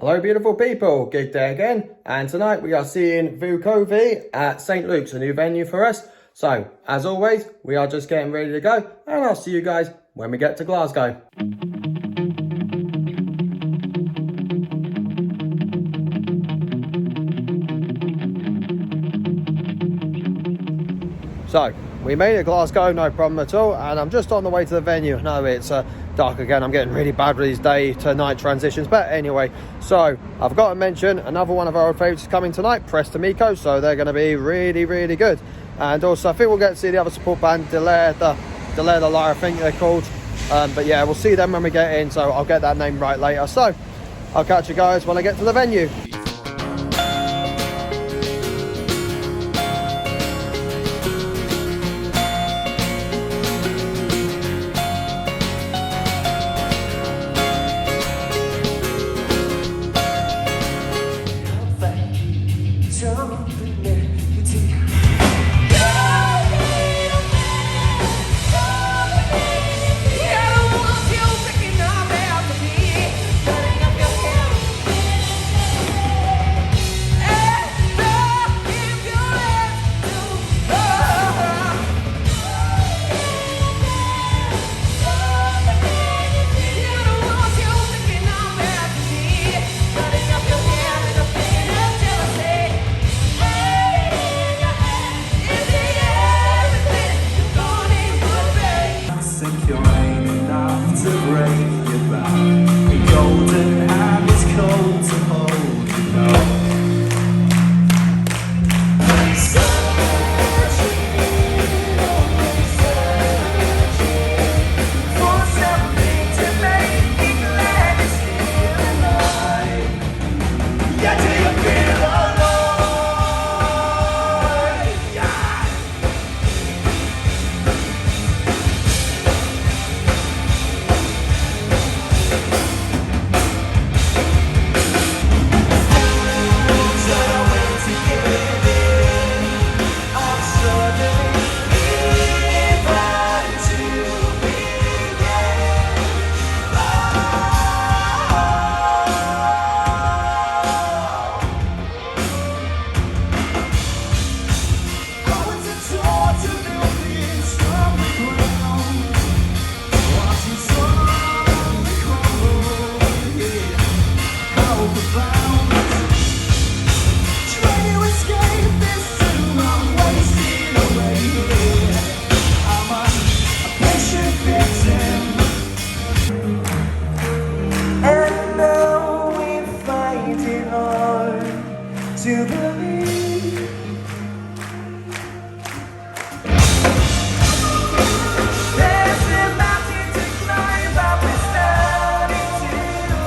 Hello beautiful people, Gig Day again, and tonight we are seeing Vukovi at St. Luke's, a new venue for us. So, as always, we are just getting ready to go, and I'll see you guys when we get to Glasgow. So, we made it Glasgow, no problem at all, and I'm just on the way to the venue. No, it's dark again. I'm getting really bad with these day to night transitions, but anyway, so I've got to mention another one of our old favourites is coming tonight, MECO, so they're going to be really good. And also I think we'll get to see the other support band, Delair, the Liar, I think they're called, but yeah, we'll see them when we get in, so I'll get that name right later. So I'll catch you guys when I get to the venue. To believe there's a mountain to climb, but we're starting to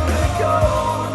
the goal.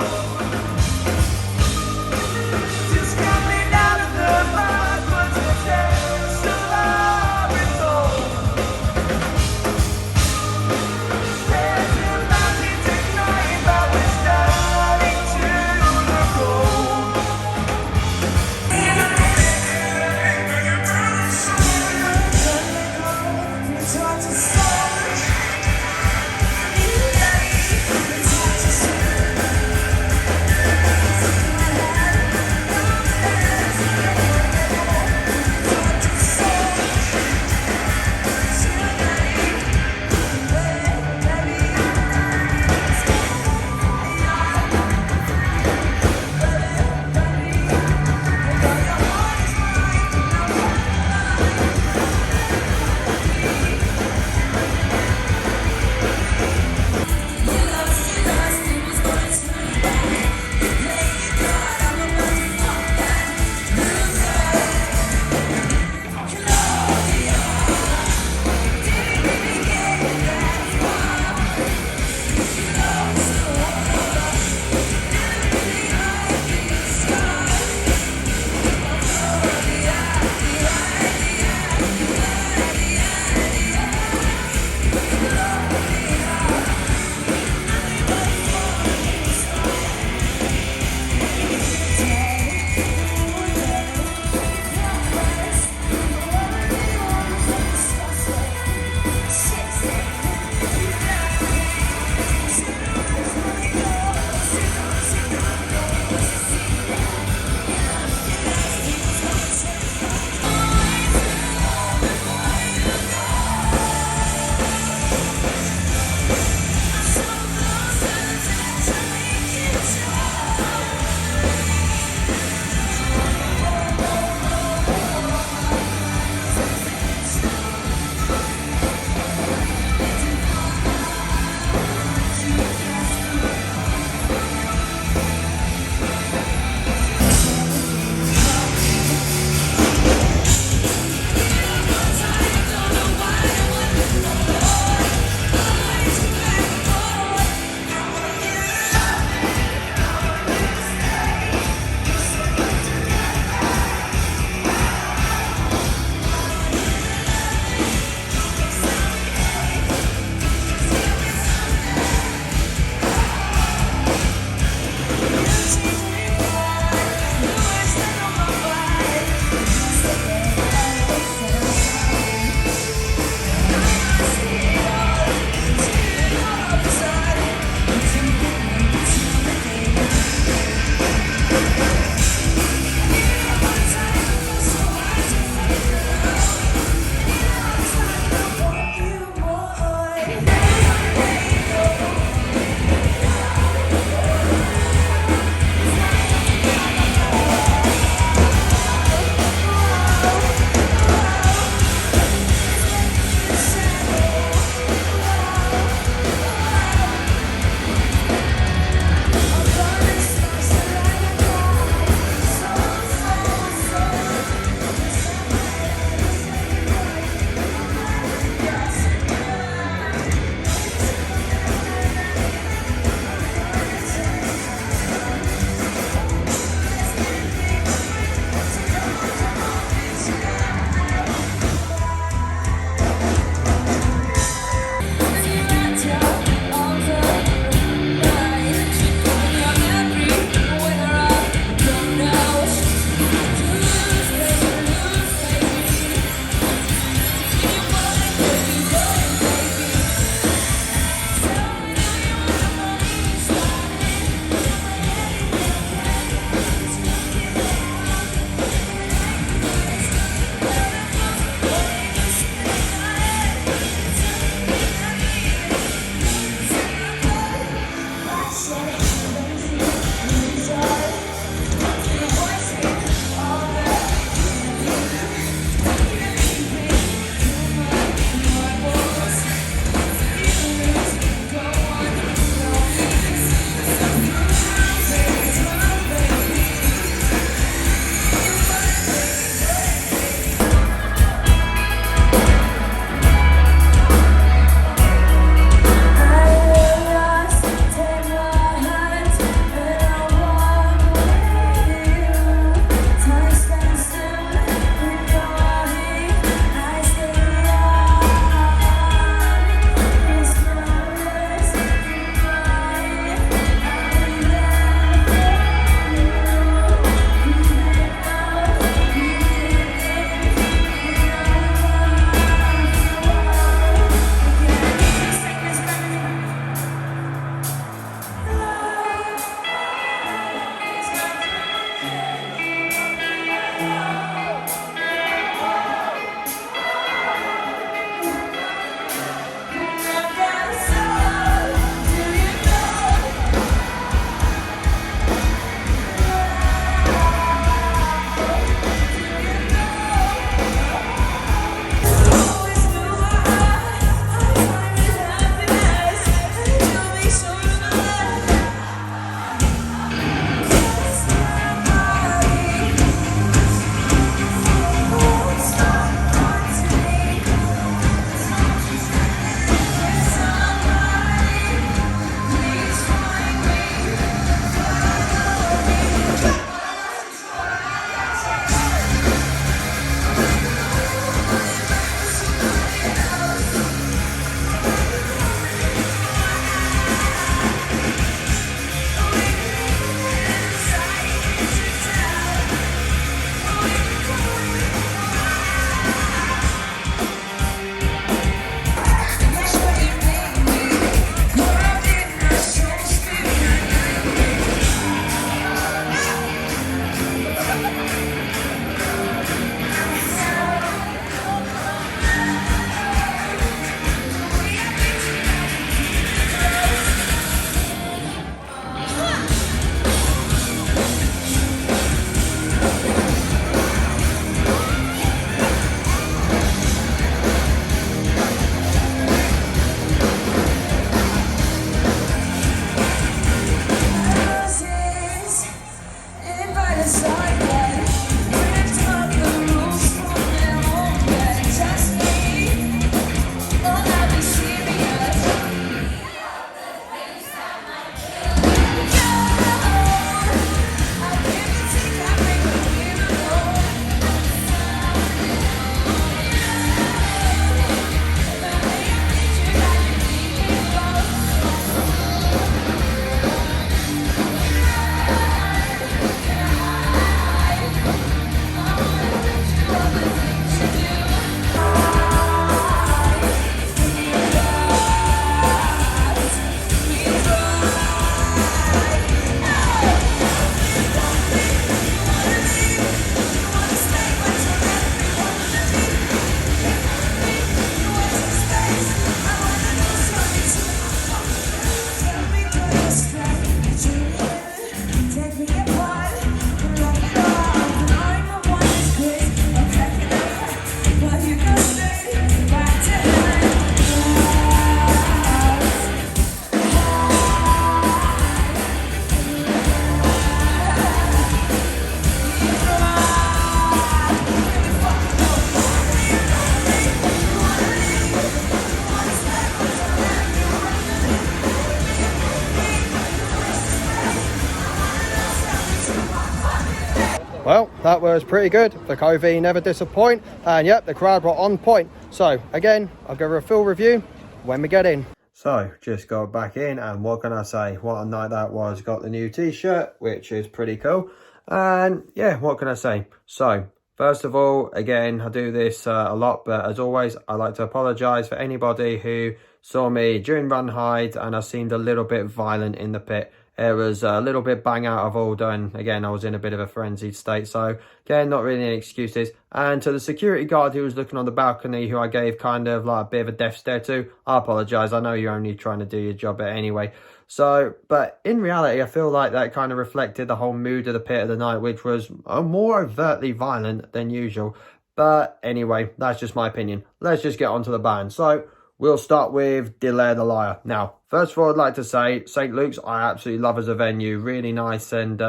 Well, that was pretty good. Vukovi never disappoint, and yep, the crowd were on point. So again, I'll give her a full review when we get in. So just got back in, and what can I say? What a night that was. Got the new t-shirt, which is pretty cool. And yeah, what can I say? So first of all, again, I do this a lot, but as always, I like to apologise for anybody who saw me during run hide and I seemed a little bit violent in the pit. It was a little bit bang out of order, and again, I was in a bit of a frenzied state. So again, not really any excuses. And to the security guard who was looking on the balcony, who I gave kind of like a bit of a death stare to, I apologise. I know you're only trying to do your job, but anyway. So, but in reality, I feel like that kind of reflected the whole mood of the pit of the night, which was more overtly violent than usual. But anyway, that's just my opinion. Let's just get on to the band. So we'll start with Delair the Liar. Now, first of all, I'd like to say St. Luke's, I absolutely love as a venue. Really nice. And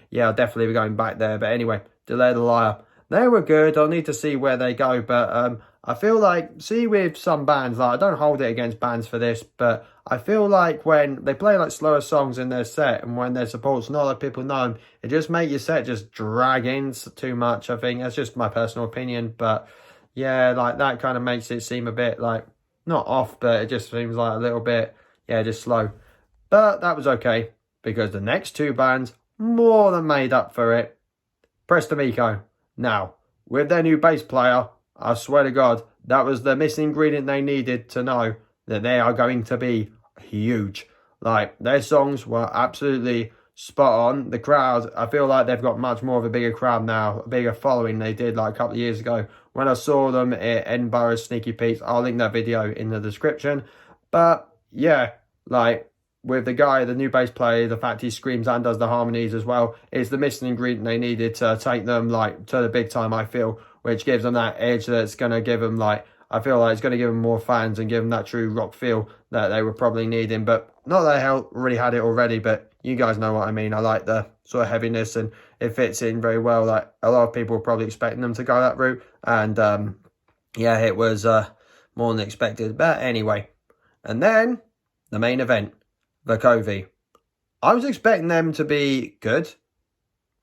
yeah, I'll definitely be going back there. But anyway, Delair the Liar. They were good. I'll need to see where they go. But I feel like, see with some bands, like I don't hold it against bands for this, but I feel like when they play like slower songs in their set and when their support's not like people know them, it just makes your set just drag in too much. I think that's just my personal opinion. But yeah, like that kind of makes it seem a bit like, not off, but it just seems like a little bit, yeah, just slow. But that was okay, because the next two bands more than made up for it. Press the MECO. Now, with their new bass player, I swear to God, that was the missing ingredient they needed to know that they are going to be huge. Like, their songs were absolutely spot on. The crowd, I feel like they've got much more of a bigger crowd now, a bigger following they did like a couple of years ago. When I saw them at Edinburgh's Sneaky Pete's, I'll link that video in the description. But yeah, like with the guy, the new bass player, the fact he screams and does the harmonies as well, is the missing ingredient they needed to take them like to the big time, I feel, which gives them that edge that's going to give them like, I feel like it's going to give them more fans and give them that true rock feel that they were probably needing. But not that they already had it already, but you guys know what I mean. I like the sort of heaviness and it fits in very well. Like a lot of people were probably expecting them to go that route. And yeah, it was more than expected. But anyway, and then the main event, Vukovi. I was expecting them to be good,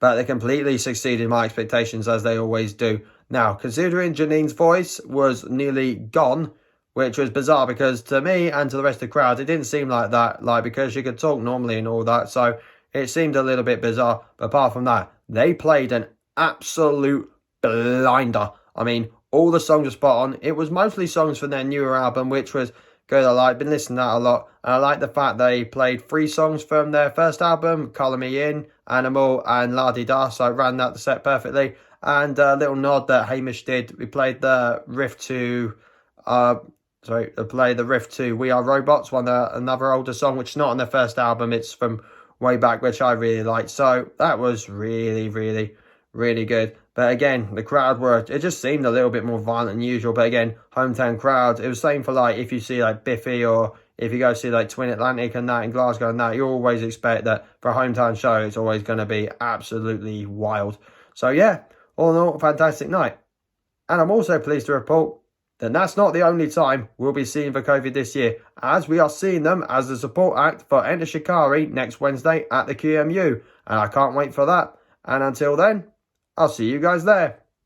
but they completely succeeded my expectations, as they always do. Now, considering Janine's voice was nearly gone, which was bizarre because to me and to the rest of the crowd, it didn't seem like that, like because she could talk normally and all that. So it seemed a little bit bizarre. But apart from that, they played an absolute blinder. I mean, all the songs were spot on. It was mostly songs from their newer album, which was good. I like, been listening to that a lot. And I like the fact they played 3 songs from their first album, Colour Me In, Animal and La Di Da. So I ran that the set perfectly. And a little nod that Hamish did. We played the riff to, the riff to We Are Robots, another older song, which is not on their first album. It's from way back, which I really liked. So that was really, really, really good. But again, the crowd it just seemed a little bit more violent than usual. But again, hometown crowd, it was the same for like, if you see like Biffy or if you go see like Twin Atlantic and that in Glasgow and that, you always expect that for a hometown show, it's always going to be absolutely wild. So yeah, all in all, fantastic night. And I'm also pleased to report that that's not the only time we'll be seeing Vukovi this year, as we are seeing them as the support act for Enter Shikari next Wednesday at the QMU. And I can't wait for that. And until then, I'll see you guys there.